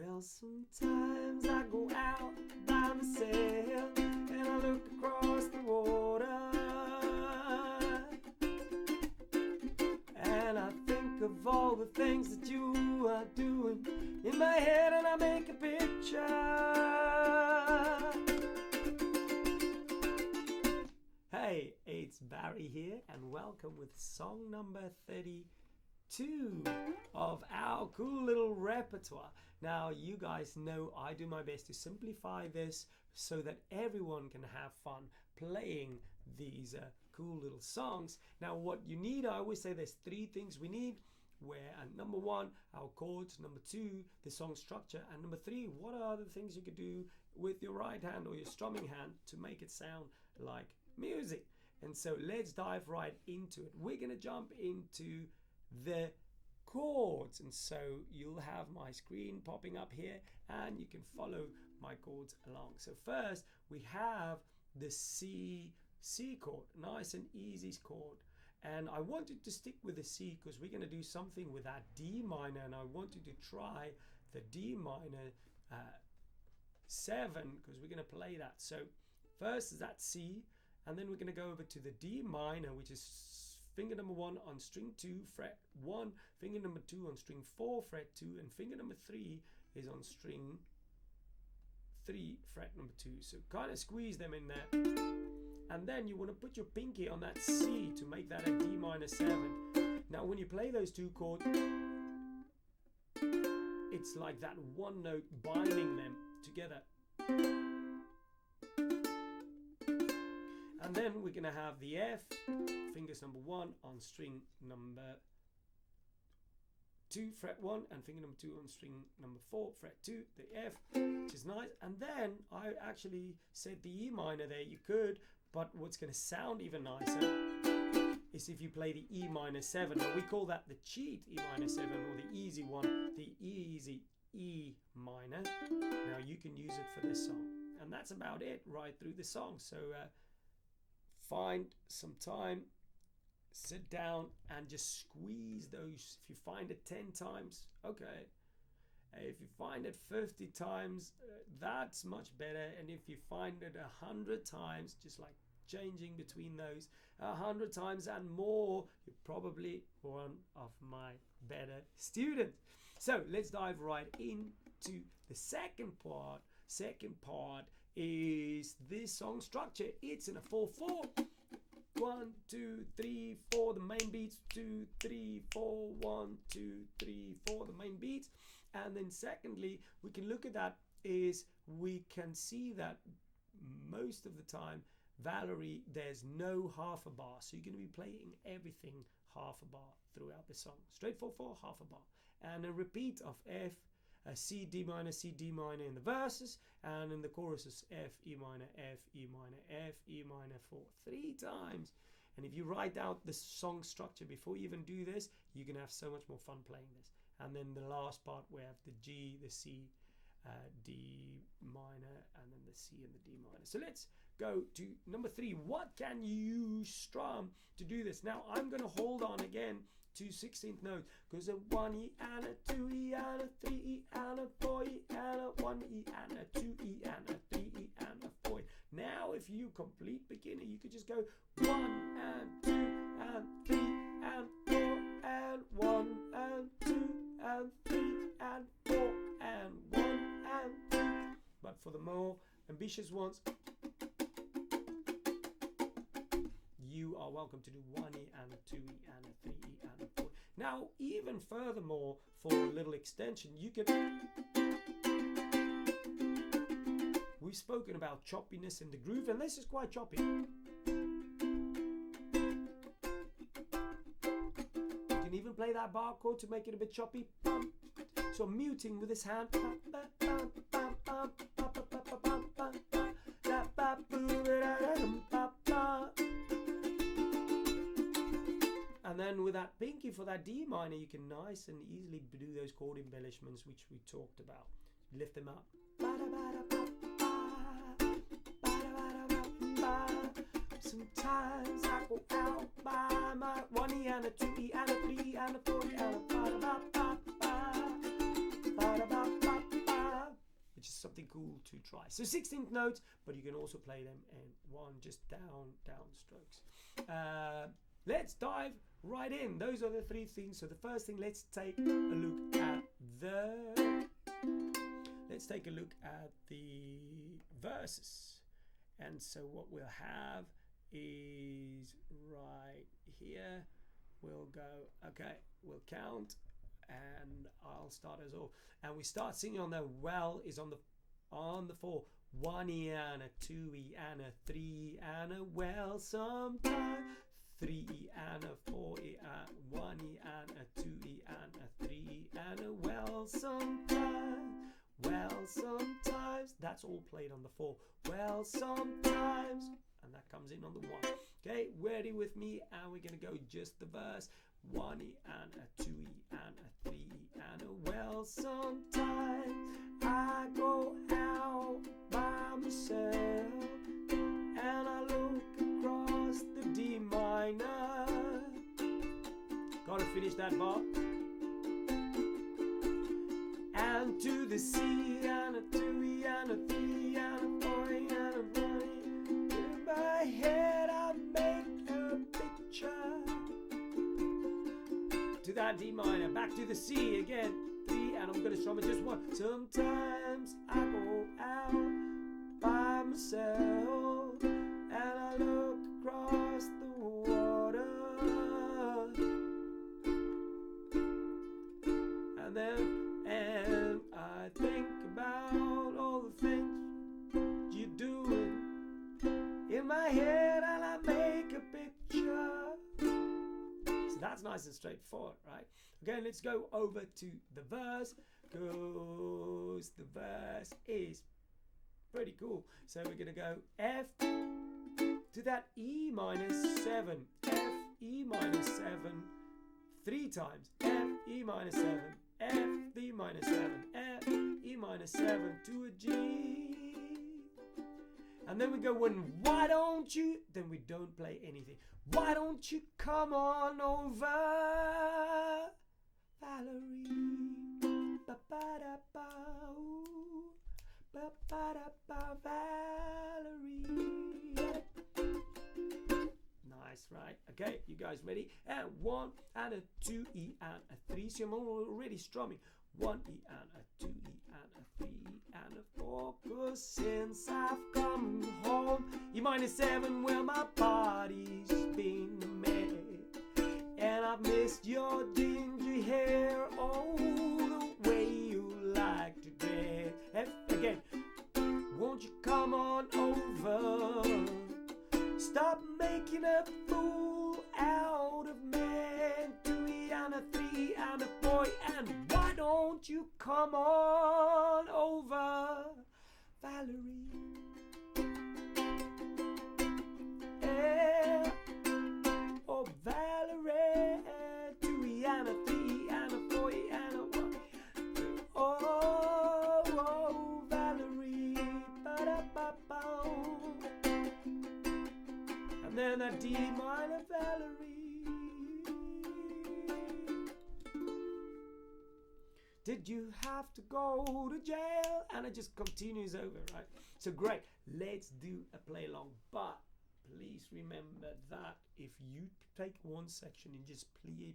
Well, sometimes I go out by myself and I look across the water, and I think of all the things that you are doing in my head, and I make a picture. Hey, it's Barry here, and welcome with song number 32 of our cool little repertoire. Now, you guys know I do my best to simplify this so that everyone can have fun playing these cool little songs. Now, what you need, I always say there's three things we need. Where number one, our chords, number two, the song structure, and number three, what are the things you could do with your right hand or your strumming hand to make it sound like music. And so let's dive right into it. We're going to jump into the chords, and so you'll have my screen popping up here and you can follow my chords along. So first we have the C chord, nice and easy chord. And I wanted to stick with the C because we're going to do something with that D minor, and I wanted to try the D minor 7 because we're going to play that. So first is that C, and then we're going to go over to the D minor, which is finger number 1 on string 2, fret 1, finger number 2 on string 4, fret 2, and finger number 3 is on string 3, fret number 2. So kind of squeeze them in there. And then you want to put your pinky on that C to make that a D minor 7. Now when you play those two chords, it's like that one note binding them together. And then we're going to have the F, fingers number 1 on string number 2, fret 1, and finger number 2 on string number 4, fret 2, the F, which is nice. And then I actually said the E minor there, you could, but what's going to sound even nicer is if you play the E minor 7. Now we call that the cheat E minor 7, or the easy one, the easy E minor. Now you can use it for this song. And that's about it right through the song. So find some time, sit down and just squeeze those. If you find it 10 times, okay. If you find it 50 times, that's much better. And if you find it 100 times, just like changing between those 100 times and more, you're probably one of my better students. So let's dive right into the second part. Second part is this song structure. It's in a 4/4. 1, 2, 3, 4, the main beats. 2, 3, 4, 1, 2, 3, 4, the main beats. And then secondly, we can look at that is we can see that most of the time, Valerie, there's no half a bar. So you're going to be playing everything half a bar throughout the song. Straight 4/4, half a bar. And a repeat of F, C, D minor in the verses, and in the choruses F, E minor, F, E minor, F, E minor 4, 3 times. And if you write out the song structure before you even do this, you can have so much more fun playing this. And then the last part we have the G, the C, D minor, and then the C and the D minor. So let's go to number 3. What can you strum to do this? Now I'm going to hold on again to 16th notes, because a 1 E and a 2 E and a 3 E and a 4 E and a 1 E and a 2 E and a 3 E and a 4 E. Now if you complete beginner, you could just go 1 and 2 and 3 and 4 and 1 and 2 and 3 and 4 and 1 and 2. But for the more ambitious ones, you are welcome to do 1 E and a 2 E and a 3 E and a 4 E. Now, even furthermore, for a little extension, you can... We've spoken about choppiness in the groove, and this is quite choppy. You can even play that bar chord to make it a bit choppy. So muting with this hand. And then with that pinky for that D minor, you can nice and easily do those chord embellishments which we talked about. Lift them up. Sometimes I go out by my 1 E and a 2 E and a 3 E and a 4 E and a ba-da-ba-ba-ba, ba-da-ba-ba-ba. something cool to try. So 16th notes, but you can also play them in one, just down strokes. Let's dive right in. Those are the 3 things. So the first thing, let's take a look at the verses. And so what we'll have is right here. We'll go, okay, we'll count, and I'll start us off. And we start singing on the well is on the 4. 1 E and a 2 E and a 3 and a well sometime. 3 E and a 4 E and 1 E and a 2 E and a 3 and a well sometime. Well sometimes. That's all played on the 4. Well sometimes. And that comes in on the 1. Okay, ready with me? And we're going to go just the verse. 1 E and a 2 E and a 3 E and a well sometimes. I go out by myself and I look across the D minor. Gotta finish that bar. And to the C and a 2 E and a 3 and a 4 E and a 1 E. In my head I make a picture. To that D minor, back to the C again. 3 and I'm gonna strum it just 1. Sometimes I go out by myself and I look across the water. And I think about all the things you're doing in my head and I make a picture. So that's nice and straightforward, right? Okay, let's go over to the verse, because the verse is pretty cool. So we're gonna go F to that E minor 7, F, E minor 7, 3 times, F, E minor 7, F, D minor 7, F, E minor 7 to a G. And then we go, why don't you, then we don't play anything. Why don't you come on over, Valerie? Ba-ba-da-ba-oo, ba-ba-da-ba, Valerie. Nice, right? Okay, you guys ready? And 1 and a 2 E and a 3. So I'm already strumming. 1 E and a 2 E and a 3 and a 4. 'Cause since I've come home, E minor 7, well my body's been a mess. And I've missed your ginger hair, oh the way you like to dress. F again. Won't you come on over? Stop making a fool out of me. 2 E and a 3 and a 4 and why don't you come on over, Valerie? Yeah. Oh Valerie, 2 E and a 3 and a 4 E and a 1. Oh Valerie, ba-da-ba-ba. And then a D minor Valerie. Did you have to go to jail? And it just continues over, right? So great, let's do a play along. But please remember that if you take one section and just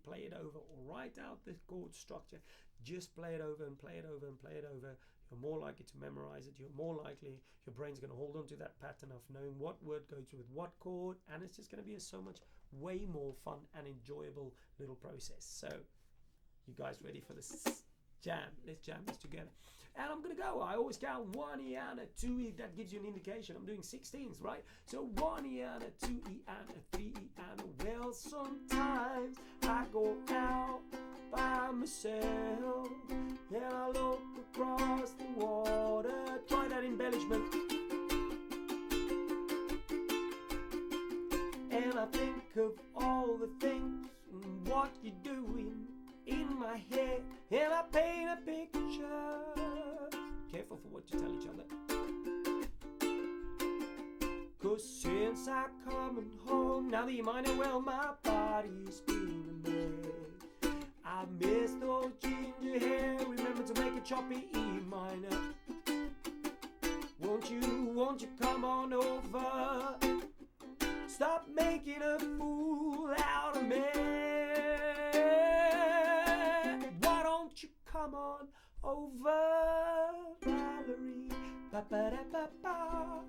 play it over or write out the chord structure, just play it over and play it over and play it over, you're more likely to memorize it. You're more likely, your brain's going to hold on to that pattern of knowing what word goes with what chord, and it's just going to be a so much way more fun and enjoyable little process. So you guys ready for this jam? Let's jam this together. And I'm going to go. I always count 1 E and a 2 E. That gives you an indication. I'm doing 16s, right? So 1 E and a 2 E and a 3 E and a well, sometimes I go out by myself and I look across the water. Try that embellishment. And I think of all the things and what you're doing in my head, and I paint a picture. Careful for what you tell each other. 'Cause since I coming home, now the E minor, well my body's been a mess. I miss those ginger hair. Remember to make a choppy E minor. won't you come on over? Stop making a fool out of me. Why don't you come on over, Valerie? Ba-ba-da-ba-ba.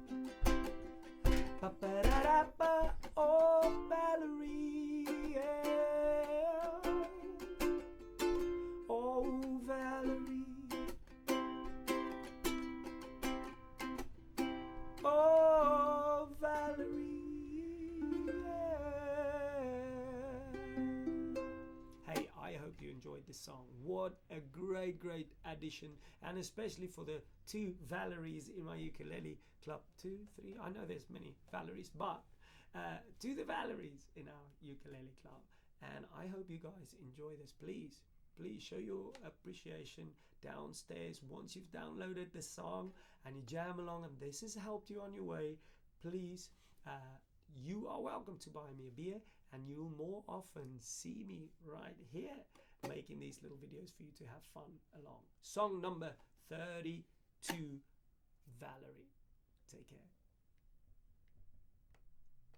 Ba-ba-da-da-ba. Oh, Valerie, yeah. Oh, Valerie. Oh, Valerie, yeah. Hey, I hope you enjoyed this song. What a great addition, and especially for the 2 Valeries in my ukulele club. 2, 3, I know there's many Valeries, but to the Valeries in our ukulele club. And I hope you guys enjoy this. Please show your appreciation downstairs once you've downloaded the song and you jam along and this has helped you on your way. Please, you are welcome to buy me a beer, and you'll more often see me right here making these little videos for you to have fun along. Song number 32, Valerie. Take care.